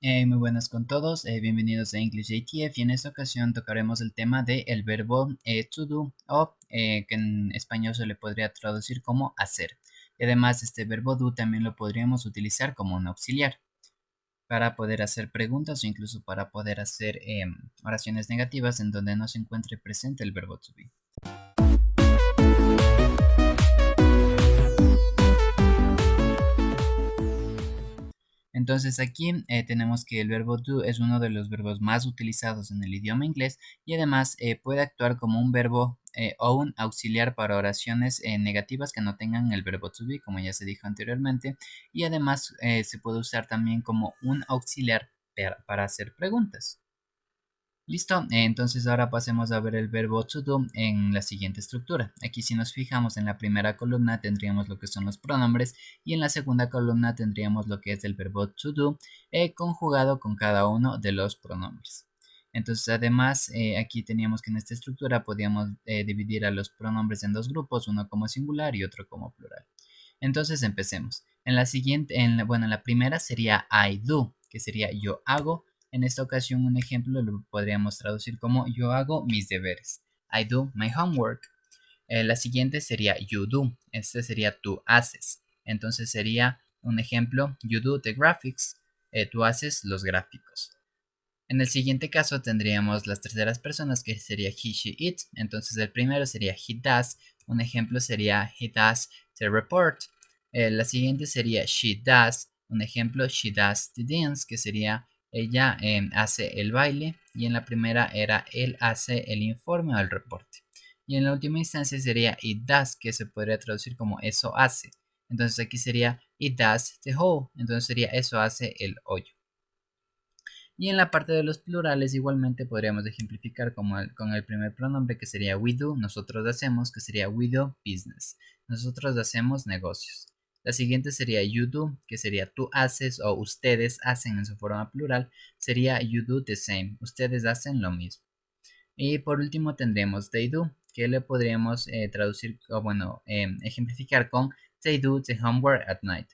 Muy buenas con todos, bienvenidos a English ATF y en esta ocasión tocaremos el tema del verbo to do o que en español se le podría traducir como hacer. Y además este verbo do también lo podríamos utilizar como un auxiliar para poder hacer preguntas o incluso para poder hacer oraciones negativas en donde no se encuentre presente el verbo to be. Entonces aquí tenemos que el verbo do es uno de los verbos más utilizados en el idioma inglés y además puede actuar como un verbo o un auxiliar para oraciones negativas que no tengan el verbo to be, como ya se dijo anteriormente, y además se puede usar también como un auxiliar para hacer preguntas. Listo, entonces ahora pasemos a ver el verbo to do en la siguiente estructura. Aquí si nos fijamos en la primera columna tendríamos lo que son los pronombres y en la segunda columna tendríamos lo que es el verbo to do conjugado con cada uno de los pronombres. Entonces además aquí teníamos que en esta estructura podíamos dividir a los pronombres en dos grupos, uno como singular y otro como plural. Entonces empecemos. En la siguiente, bueno, en la primera sería I do, que sería yo hago. En esta ocasión un ejemplo lo podríamos traducir como yo hago mis deberes. I do my homework. La siguiente sería you do. Este sería tú haces. Entonces sería un ejemplo, you do the graphics. Tú haces los gráficos. En el siguiente caso tendríamos las terceras personas que sería he, she, it. Entonces el primero sería he does. Un ejemplo sería he does the report. La siguiente sería she does. Un ejemplo, she does the dance, que sería ella hace el baile. Y en la primera era él hace el informe o el reporte. Y en la última instancia sería it does, que se podría traducir como eso hace. Entonces aquí sería it does the hole. Entonces sería eso hace el hoyo. Y en la parte de los plurales igualmente podríamos ejemplificar con el primer pronombre que sería we do, nosotros hacemos, que sería we do business. Nosotros hacemos negocios. La siguiente sería you do, que sería tú haces o ustedes hacen en su forma plural. Sería you do the same, ustedes hacen lo mismo. Y por último tendremos they do, que le podríamos traducir, o bueno, ejemplificar con they do the homework at night.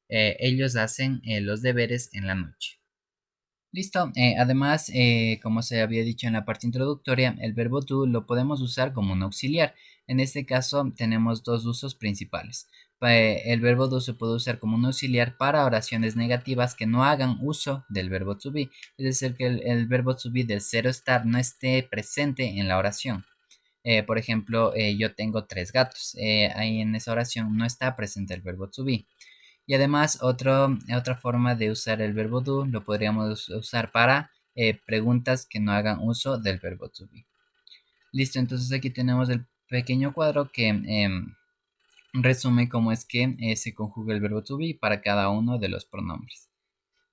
Ellos hacen los deberes en la noche. Listo. Además, como se había dicho en la parte introductoria, el verbo do lo podemos usar como un auxiliar. En este caso tenemos dos usos principales. El verbo do se puede usar como un auxiliar para oraciones negativas que no hagan uso del verbo to be. Es decir, que el verbo to be del cero estar no esté presente en la oración. Por ejemplo, yo tengo 3 gatos. Ahí en esa oración no está presente el verbo to be. Y además, otra forma de usar el verbo do lo podríamos usar para preguntas que no hagan uso del verbo to be. Listo, entonces aquí tenemos el pequeño cuadro que resume cómo es que se conjuga el verbo to be para cada uno de los pronombres.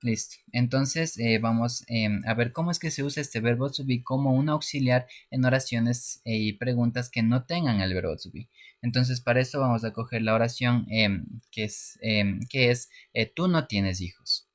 Listo. Entonces vamos a ver cómo es que se usa este verbo to be como un auxiliar en oraciones y preguntas que no tengan el verbo to be. Entonces para eso vamos a coger la oración que es tú no tienes hijos.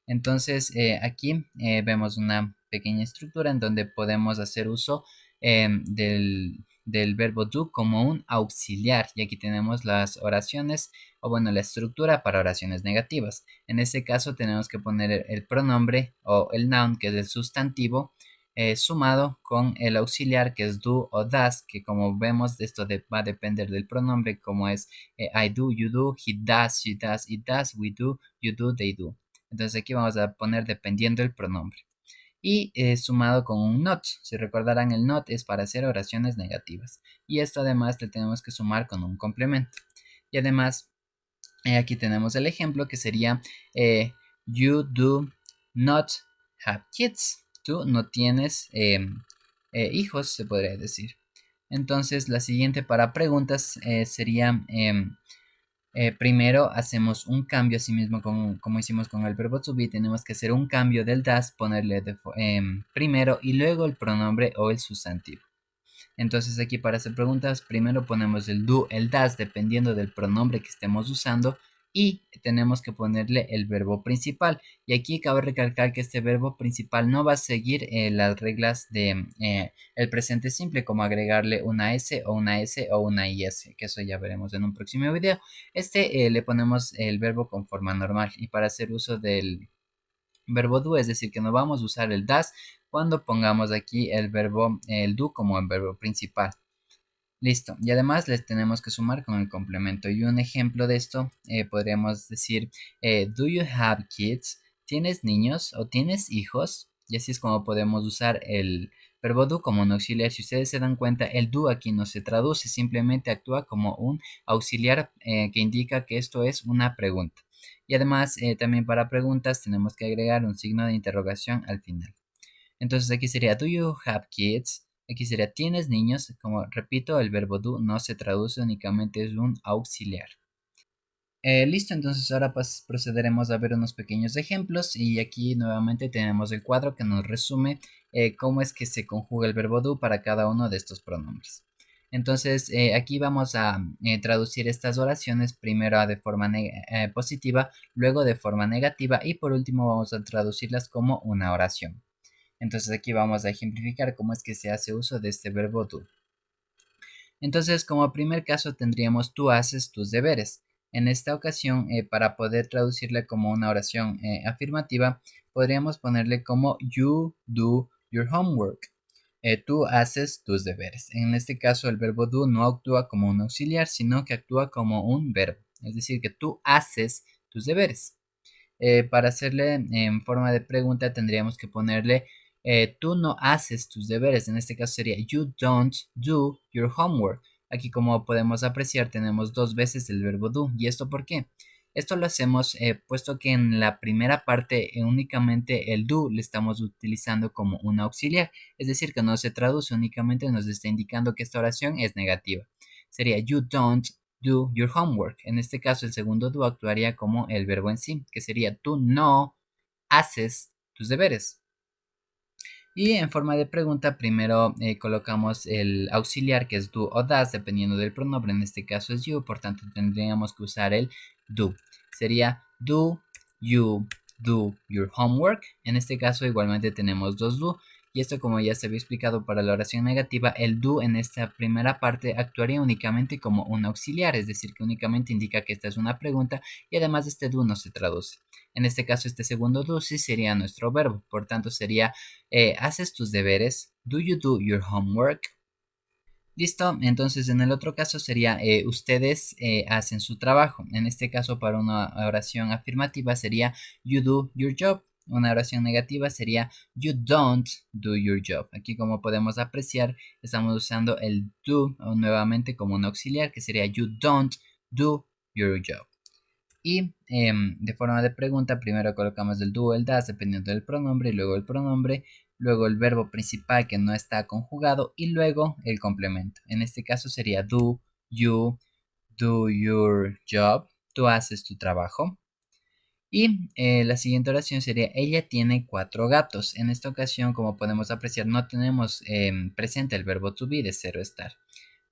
Entonces aquí vemos una pequeña estructura en donde podemos hacer uso del verbo do como un auxiliar. Y aquí tenemos las oraciones o bueno, la estructura para oraciones negativas. En este caso tenemos que poner el pronombre o el noun, que es el sustantivo, sumado con el auxiliar, que es do o does, que como vemos esto va a depender del pronombre, como es I do, you do, he does, she does, it does, we do, you do, they do. Entonces aquí vamos a poner dependiendo del pronombre. Y sumado con un not. Si recordarán, el not es para hacer oraciones negativas. Y esto además le tenemos que sumar con un complemento. Y además aquí tenemos el ejemplo que sería you do not have kids. Tú no tienes hijos, se podría decir. Entonces la siguiente para preguntas sería primero hacemos un cambio, así mismo como hicimos con el verbo to be, tenemos que hacer un cambio del das, ponerle primero y luego el pronombre o el sustantivo. Entonces aquí para hacer preguntas, primero ponemos el do, el das, dependiendo del pronombre que estemos usando y tenemos que ponerle el verbo principal. Y aquí cabe recalcar que este verbo principal no va a seguir las reglas de el presente simple, como agregarle una S o una S o una IS, que eso ya veremos en un próximo video. Le ponemos el verbo con forma normal y para hacer uso verbo do, es decir, que no vamos a usar el das cuando pongamos aquí el verbo, el do como el verbo principal. Listo, y además les tenemos que sumar con el complemento. Y un ejemplo de esto podríamos decir, do you have kids? ¿Tienes niños o tienes hijos? Y así es como podemos usar el verbo do como un auxiliar. Si ustedes se dan cuenta, el do aquí no se traduce, simplemente actúa como un auxiliar que indica que esto es una pregunta. Y además, también para preguntas tenemos que agregar un signo de interrogación al final. Entonces aquí sería, do you have kids? Aquí sería, ¿tienes niños? Como repito, el verbo do no se traduce, únicamente es un auxiliar. Listo, entonces ahora procederemos a ver unos pequeños ejemplos y aquí nuevamente tenemos el cuadro que nos resume cómo es que se conjuga el verbo do para cada uno de estos pronombres. Entonces aquí vamos a traducir estas oraciones primero de forma positiva, luego de forma negativa y por último vamos a traducirlas como una oración. Entonces aquí vamos a ejemplificar cómo es que se hace uso de este verbo do. Entonces, como primer caso tendríamos tú haces tus deberes. En esta ocasión, para poder traducirle como una oración afirmativa, podríamos ponerle como you do your homework. Tú haces tus deberes. En este caso, el verbo do no actúa como un auxiliar, sino que actúa como un verbo. Es decir, que tú haces tus deberes. Para hacerle en forma de pregunta tendríamos que ponerle tú no haces tus deberes. En este caso sería you don't do your homework. Aquí como podemos apreciar tenemos dos veces el verbo do. ¿Y esto por qué? Esto lo hacemos puesto que en la primera parte únicamente el do le estamos utilizando como un auxiliar. Es decir, que no se traduce, únicamente nos está indicando que esta oración es negativa. Sería you don't do your homework. En este caso, el segundo do actuaría como el verbo en sí, que sería tú no haces tus deberes. Y en forma de pregunta, primero colocamos el auxiliar que es do o das, dependiendo del pronombre. En este caso es you, por tanto tendríamos que usar el do. Sería do you do your homework. En este caso igualmente tenemos dos do. Y esto, como ya se había explicado para la oración negativa, el do en esta primera parte actuaría únicamente como un auxiliar, es decir, que únicamente indica que esta es una pregunta y además este do no se traduce. En este caso, este segundo do sí sería nuestro verbo, por tanto sería ¿haces tus deberes? Do you do your homework? Listo, entonces en el otro caso sería ustedes hacen su trabajo. En este caso para una oración afirmativa sería you do your job. Una oración negativa sería you don't do your job. Aquí como podemos apreciar estamos usando el do nuevamente como un auxiliar que sería you don't do your job. Y de forma de pregunta, primero colocamos el do o el das dependiendo del pronombre, y luego el pronombre, luego el verbo principal que no está conjugado y luego el complemento. En este caso sería do you do your job, tú haces tu trabajo. Y la siguiente oración sería ella tiene 4 gatos. En esta ocasión, como podemos apreciar, no tenemos presente el verbo to be de ser o estar,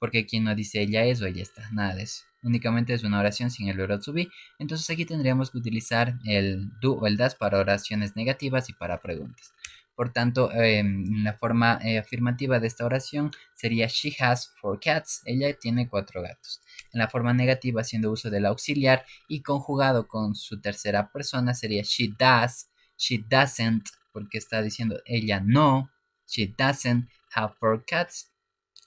porque aquí no dice ella es o ella está, nada de eso. Únicamente es una oración sin el verbo to be. Entonces aquí tendríamos que utilizar el do o el das para oraciones negativas y para preguntas. Por tanto, la forma afirmativa de esta oración sería she has 4 cats. Ella tiene 4 gatos. En la forma negativa, haciendo uso del auxiliar y conjugado con su tercera persona, sería she does, she doesn't, porque está diciendo ella no, she doesn't have 4 cats.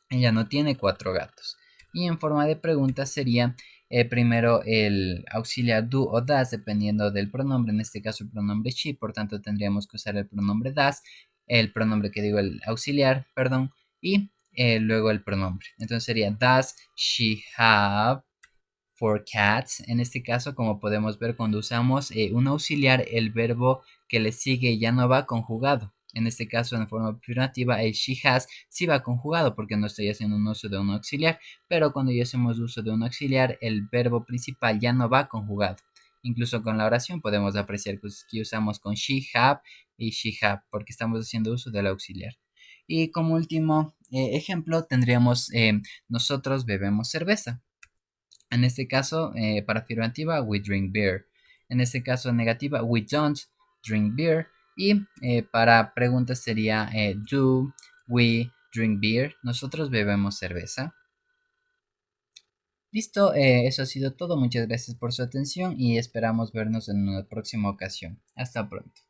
Ella no tiene 4 gatos. Y en forma de pregunta sería primero el auxiliar do o das dependiendo del pronombre, en este caso el pronombre she, por tanto tendríamos que usar el pronombre das, el pronombre que digo el auxiliar, perdón, y luego el pronombre. Entonces sería does she have 4 cats. En este caso, como podemos ver, cuando usamos un auxiliar, el verbo que le sigue ya no va conjugado. En este caso, en forma afirmativa, el she has sí va conjugado porque no estoy haciendo un uso de un auxiliar, pero cuando ya hacemos uso de un auxiliar, el verbo principal ya no va conjugado. Incluso con la oración podemos apreciar que usamos con she have y she have porque estamos haciendo uso del auxiliar. Y como último ejemplo, tendríamos nosotros bebemos cerveza. En este caso, para afirmativa, we drink beer. En este caso, negativa, we don't drink beer. Y para preguntas sería, do we drink beer? Nosotros bebemos cerveza. Listo, eso ha sido todo. Muchas gracias por su atención y esperamos vernos en una próxima ocasión. Hasta pronto.